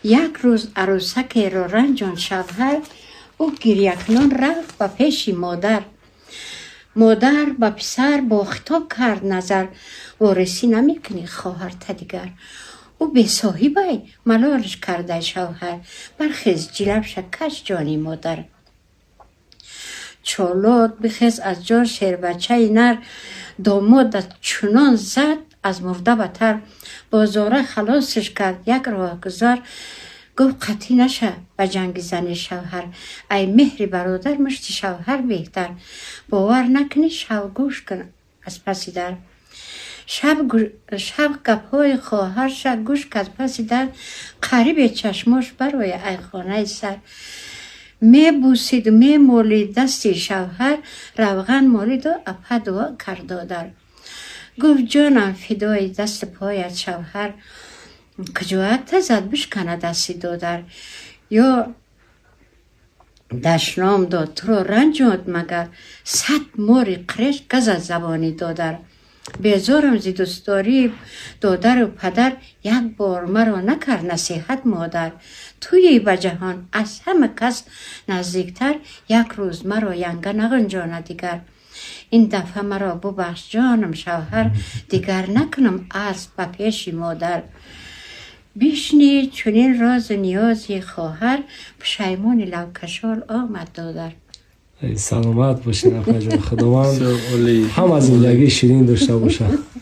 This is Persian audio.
یک روز عروسک را رنجان شوهر او گریکنان رفت به پیش مادر. مادر با پسر با خطاب کرد نظر، وارسی نمیکنی خواهر تا دیگر. او به صاحبه ملالش کرده شوهر، برخیز جلب شکش جانی مادر. چالات بخیز از جا شیر بچه نر، داماد چنان زد از مرده بتر. بازاره خلاصش کرد یک راه گذار، گفت قطعی نشه به جنگ زن شوهر. ای مهر برادر مشت شوهر بهتر، باور نکنی شب گوش کن از پس در. شب گپای خواهر شد گوش که از پس در، قریب چشماش بروی ای خانه سر. می بوسید و می مالید دستی شوهر، روغن مالید و اپه دعا کرد در. گفت جانم فدای دست پایت شوهر، کجاک تزد بشکنه دستی دادر. یا دشنام داد تو را رنجاند مگر، 100 ماری قریش گزد زبانی دادر. بیزارم زی دوستداری دادر و پدر، یک بار مرا نکرد نصیحت مادر. توی به جهان از همه کس نزدیکتر، یک روز مرا ینگه نگنجانه دیگر. این دفعه مرا ببخش جانم شوهر، دیگر نکنم از به پیش مادر. بیشنی چنین راز و نیازی خواهر، پشیمانی لوکشال آمد دادر. سلامت باشین اپا جان، خداوند هم از زندگی شیرین داشته باشه.